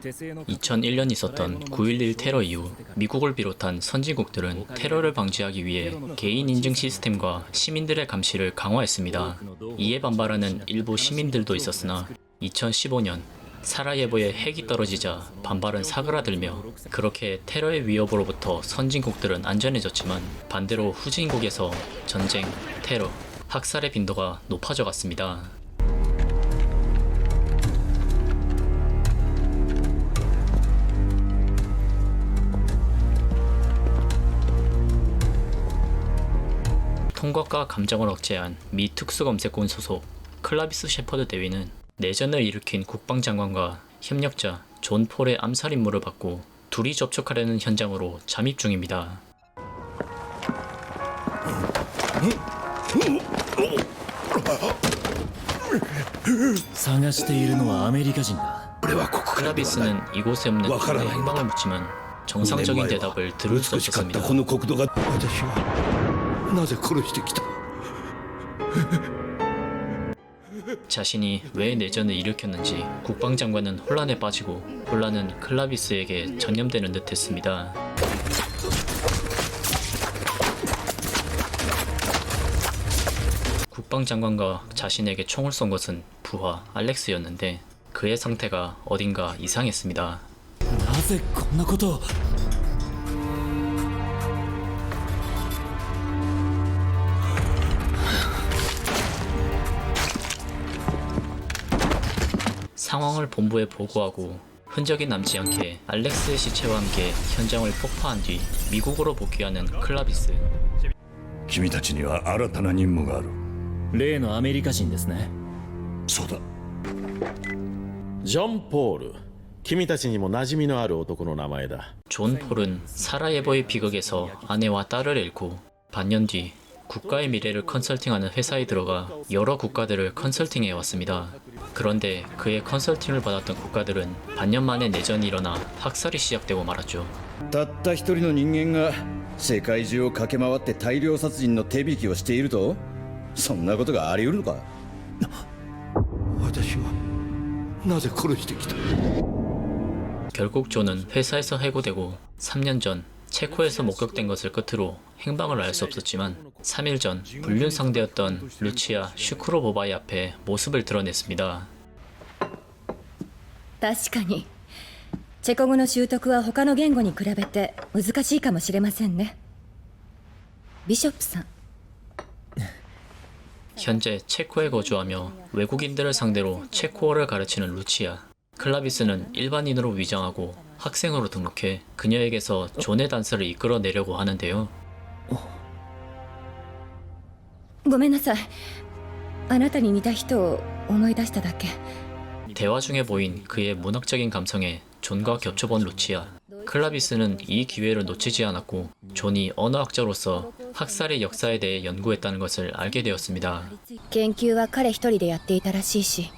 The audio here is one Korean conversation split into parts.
2001년 있었던 9.11 테러 이후 미국을 비롯한 선진국들은 테러를 방지하기 위해 개인 인증 시스템과 시민들의 감시를 강화했습니다. 이에 반발하는 일부 시민들도 있었으나 2015년 사라예보에 핵이 떨어지자 반발은 사그라들며 그렇게 테러의 위협으로부터 선진국들은 안전해졌지만 반대로 후진국에서 전쟁, 테러, 학살의 빈도가 높아져 갔습니다. 통곡과 감정을 억제한 미 특수검색군 소속 클라비스 셰퍼드 대위는 내전을 일으킨 국방장관과 협력자 존 폴의 암살 임무를 받고 둘이 접촉하려는 현장으로 잠입 중입니다. 探しているのはアメリカ人だ。 클라비스는 이곳에 없는 그의 행방을 묻지만 정상적인 대답을 들을 수 없었습니다. この国土が私はなぜ殺してきた 자신이 왜 내전을 일으켰는지 국방장관은 혼란에 빠지고 혼란은 클라비스에게 전염되는 듯 했습니다. 국방장관과 자신에게 총을 쏜 것은 부하 알렉스였는데 그의 상태가 어딘가 이상했습니다. なぜこんなことを。 상황을 본부에 보고하고 흔적이 남지 않게 알렉스의 시체와 함께 현장을 폭파한 뒤 미국으로 복귀하는 클라비스. 君たちには新たな任務がある例のアメリカ人ですね。そうだジョン・ポール、君たちにも馴染みのある男の名前だ。 존 폴은 사라예보의 비극에서 아내와 딸을 잃고 반년 뒤 국가의 미래를 컨설팅하는 회사에 들어가 여러 국가들을 컨설팅해 왔습니다. 그런데 그의 컨설팅을 받았던 국가들은 반년 만에 내전이 일어나 학살이 시작되고 말았죠. たった一人の人間が世界中を駆け回って大量殺人の手引きをしていると、そんなことがあり得るのか。私はなぜ殺してきた 결국 존은 회사에서 해고되고 3년 전 체코에서 목격된 것을 끝으로 행방을 알 수 없었지만 3일 전 불륜 상대였던 루치아 슈크로보바의 앞에 모습을 드러냈습니다. 確かにチェコ語の習得は他の言語に比べて難しいかもしれませんね。ビショップさん。 현재 체코에 거주하며 외국인들을 상대로 체코어를 가르치는 루치아. 클라비스는 일반인으로 위장하고 학생으로 등록해 그녀에게서 존의 단서를 이끌어내려고 하는데요. ごめんなさい。あなたに似た人を思い出しただけ。 대화 중에 보인 그의 문학적인 감성에 존과 겹쳐본 루치아. 클라비스는 이 기회를 놓치지 않았고 존이 언어학자로서 학살의 역사에 대해 연구했다는 것을 알게 되었습니다. 研究は彼一人でやっていたらしいし、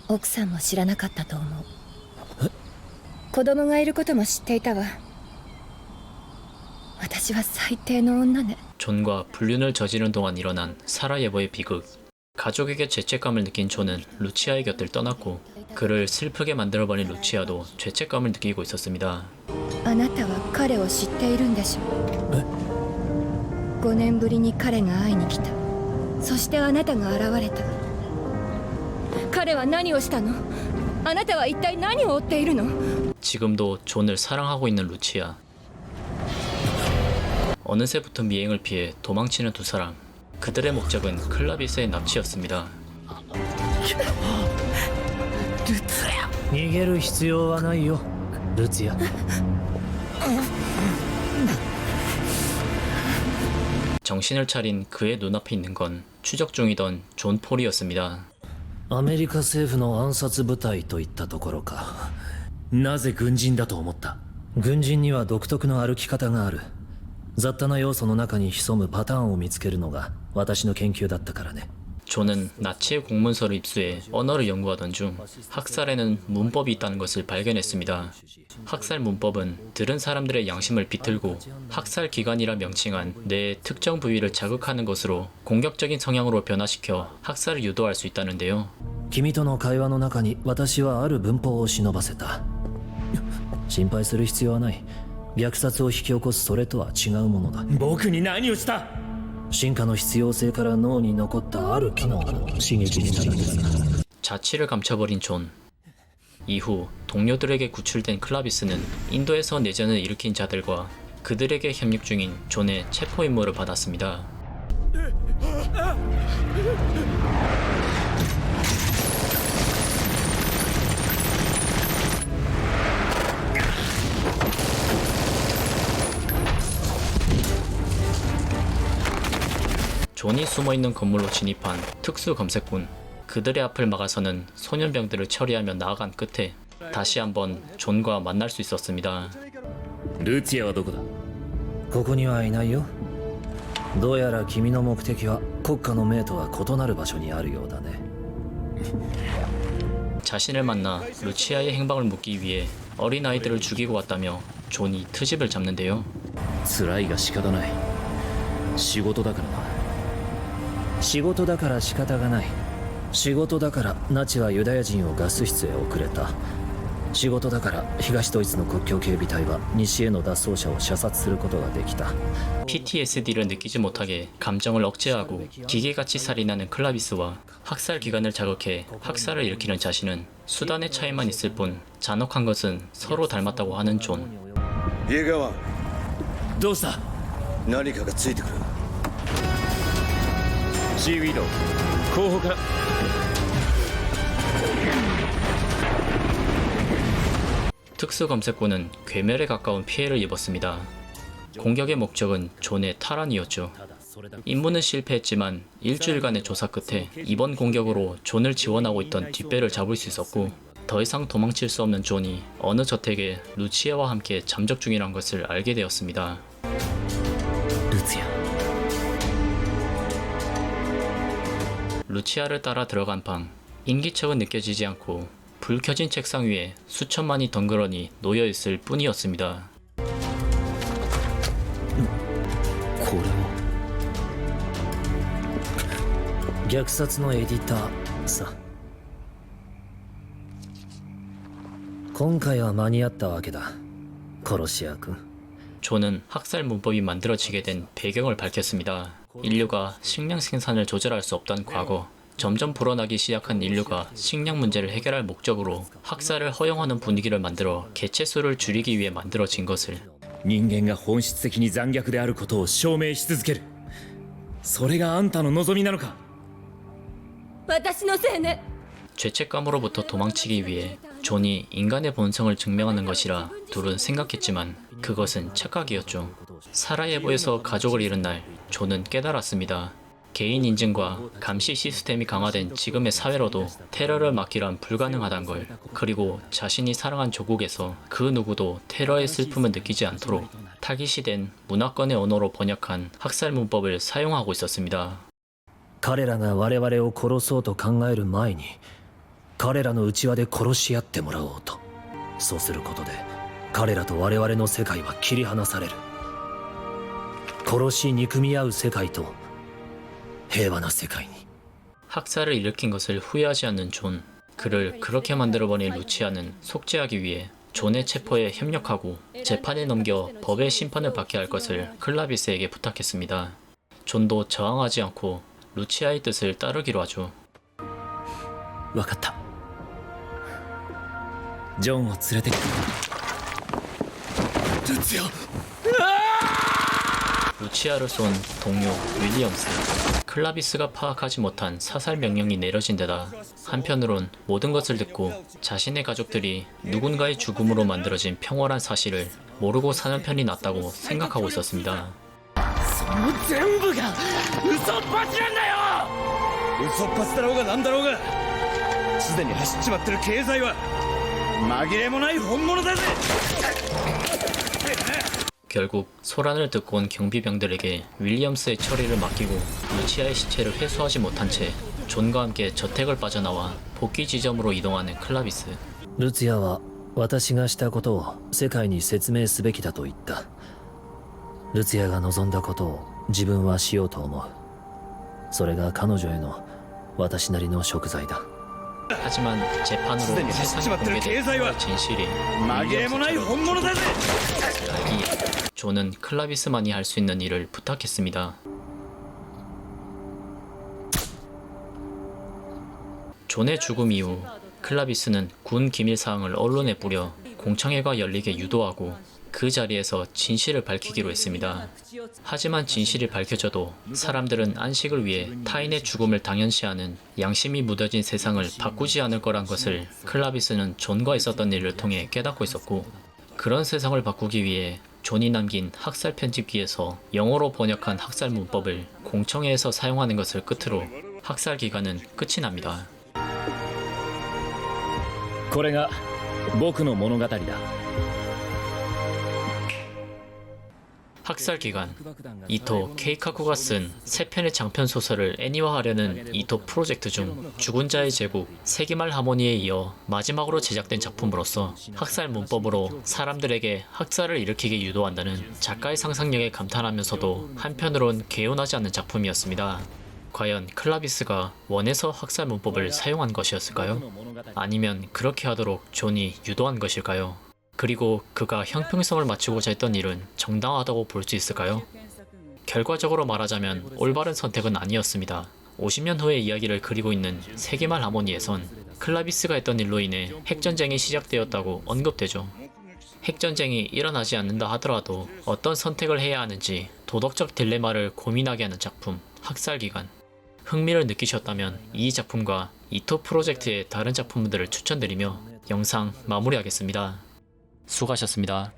奥さんも知らなかったと思う。子供がいることも知っていたわ。私は最低の女ね。 존과 불륜을 저지른 동안 일어난 사라예보의 비극. 가족에게 죄책감을 느낀 존은 루치아의 곁을 떠났고 그를 슬프게 만들어버린 루치아도 죄책감을 느끼고 있었습니다. あなたは彼を知っているんでしょう。5年ぶりに彼が会いに来た。そしてあなたが現れた。彼は何をしたの？あなたは一体何を追っているの？ 지금도 존을 사랑하고 있는 루치아. 어느새부터 미행을 피해 도망치는 두 사람. 그들의 목적은 클라비스의 납치였습니다. 逃げる必要はないよ、ルツィア。 정신을 차린 그의 눈앞에 있는 건 추적 중이던 존 폴이었습니다. アメリカ政府の暗殺部隊といったところか。なぜ軍人だと思った？軍人には独特の歩き方がある。雑多な要素の中に潜むパターンを見つけるのが私の研究だったからね。 존은 나치의 공문서를 입수해 언어를 연구하던 중 학살에는 문법이 있다는 것을 발견했습니다. 학살 문법은 들은 사람들의 양심을 비틀고 학살 기관이라 명칭한 뇌의 특정 부위를 자극하는 것으로 공격적인 성향으로 변화시켜 학살을 유도할 수 있다는데요. 君との会話の中に私はある文法を忍ばせた。心配する必要はない。虐殺を引き起こすそれとは違うものだ。僕に何をした？進化の必要性から脳に残ったある機能を刺激しただけだ。 자취를 감춰버린 존. 이후 동료들에게 구출된 클라비스는 인도에서 내전을 일으킨 자들과 그들에게 협력 중인 존의 체포 임무를 받았습니다. 존이 숨어있는 건물로 진입한 특수 검색군. 그들의 앞을 막아서는 소년병들을 처리하며 나아간 끝에 다시 한번 존과 만날 수 있었습니다. ルツィアはどこだ？ここにはいないよ。どうやら君の目的は国家の命とは異なる場所にあるようだね。 자신을 만나 루치아의 행방을 묻기 위해 어린아이들을 죽이고 왔다며 존이 트집을 잡는데요. 辛いが仕方ない。仕事だからな。仕事だから仕方がない。仕事だからナチはユダヤ人をガス室へ送れた。仕事だから東ドイツの国境警備隊は西への脱走者を射殺することができた。 PTSD를 느끼지 못하게 감정을 억제하고 기계같이 살인하는 클라비스와 학살 기관을 자극해 학살을 일으키는 자신은 수단의 차이만 있을 뿐 잔혹한 것은 서로 닮았다고 하는 존. イエガーワン、どうした？何かがついてくる。シーウィード後方から。 특수검색군은 괴멸에 가까운 피해를 입었습니다. 공격의 목적은 존의 탈환이었죠. 임무는 실패했지만 일주일간의 조사 끝에 이번 공격으로 존을 지원하고 있던 뒷배를 잡을 수 있었고 더 이상 도망칠 수 없는 존이 어느 저택에 루치아와 함께 잠적 중이란 것을 알게 되었습니다. ルツィア。 루치아를 따라 들어간 방. 인기척은 느껴지지 않고 불 켜진 책상 위에 수천만이 덩그러니 놓여있을 뿐이었습니다. これも虐殺のエディターさ。今回は間に合ったわけだ、殺し屋君。 존은 학살 문법이 만들어지게 된 배경을 밝혔습니다. 인류가 식량 생산을 조절할 수 없던 과거, 점점 불어나기 시작한 인류가 식량 문제를 해결할 목적으로 학살을 허용하는 분위기를 만들어 개체수를 줄이기 위해 만들어진 것을. 人間が本質的に残虐であることを証明し続ける。それがあんたの望みなのか？私のせいね。 죄책감으로부터 도망치기 위해 존이 인간의 본성을 증명하는 것이라 둘은 생각했지만 그것은 착각이었죠. 사라예보에서 가족을 잃은 날 존은 깨달았습니다. 개인 인증과 감시 시스템이 강화된 지금의 사회로도 테러를 막기란 불가능하단 걸, 그리고 자신이 사랑한 조국에서 그 누구도 테러의 슬픔을 느끼지 않도록 타깃이 된 문화권의 언어로 번역한 학살 문법을 사용하고 있었습니다. 彼らが我々を殺そうと考える前に彼らの内輪で殺し合ってもらおうと。そうすることで彼らと我々の世界は切り離される。殺し憎み合う世界と平和な世界に。 학살을 일으킨 것을 후회하지 않는 존. 그를 그렇게 만들어버린 루치아는 속죄하기 위해 존의 체포에 협력하고 재판에 넘겨 법의 심판을 받게 할 것을 클라비스에게 부탁했습니다. 존도 저항하지 않고 루치아의 뜻을 따르기로 하죠. 分かった。ジョンを連れてく。ルツィア。 루치아를 쏜 동료 윌리엄스. 클라비스가 파악하지 못한 사살 명령이 내려진 데다 한편으론 모든 것을 듣고 자신의 가족들이 누군가의 죽음으로 만들어진 평화란 사실을 모르고 사는 편이 낫다고 생각하고 있었습니다. その全部が嘘っぱちなんだよ！嘘っぱちだろうがなんだろうが、すでに走っちまってる経済は紛れもない本物だぜ！ 결국 소란을 듣고 온 경비병들에게 윌리엄스의 처리를 맡기고 루치아의 시체를 회수하지 못한 채 존과 함께 저택을 빠져나와 복귀 지점으로 이동하는 클라비스. ルツィアは私がしたことを世界に説明すべきだと言った。ルツィアが望んだことを自分はしようと思う。それが彼女への私なりの贖罪だ。 하지만 재판으로既に走っち 세상에 まってる経済は 공개된 진실이 紛れもない本物だぜ。 이 존은 클라비스만이 할 수 있는 일을 부탁했습니다. 존의 죽음 이후 클라비스는 군 기밀 사항을 언론에 뿌려 공청회가 열리게 유도하고 그 자리에서 진실을 밝히기로 했습니다. 하지만 진실이 밝혀져도 사람들은 안식을 위해 타인의 죽음을 당연시하는 양심이 무뎌진 세상을 바꾸지 않을 거란 것을 클라비스는 존과 있었던 일을 통해 깨닫고 있었고, 그런 세상을 바꾸기 위해 존이 남긴 학살 편집기에서 영어로 번역한 학살 문법을 공청회에서 사용하는 것을 끝으로 학살 기간은 끝이 납니다. これが僕の物語だ 학살 기간. 이토 케이카쿠가 쓴 3편의 장편 소설을 애니화하려는 이토 프로젝트 중 죽은 자의 제국, 세기말 하모니에 이어 마지막으로 제작된 작품으로서 학살 문법으로 사람들에게 학살을 일으키게 유도한다는 작가의 상상력에 감탄하면서도 한편으론 개운하지 않는 작품이었습니다. 과연 클라비스가 원해서 학살 문법을 사용한 것이었을까요? 아니면 그렇게 하도록 존이 유도한 것일까요? 그리고 그가 형평성을 맞추고자 했던 일은 정당하다고 볼 수 있을까요? 결과적으로 말하자면 올바른 선택은 아니었습니다. 50년 후의 이야기를 그리고 있는 세기말 하모니에선 클라비스가 했던 일로 인해 핵전쟁이 시작되었다고 언급되죠. 핵전쟁이 일어나지 않는다 하더라도 어떤 선택을 해야 하는지 도덕적 딜레마를 고민하게 하는 작품, 학살기간. 흥미를 느끼셨다면 이 작품과 이토 프로젝트의 다른 작품들을 추천드리며 영상 마무리하겠습니다. 수고하셨습니다.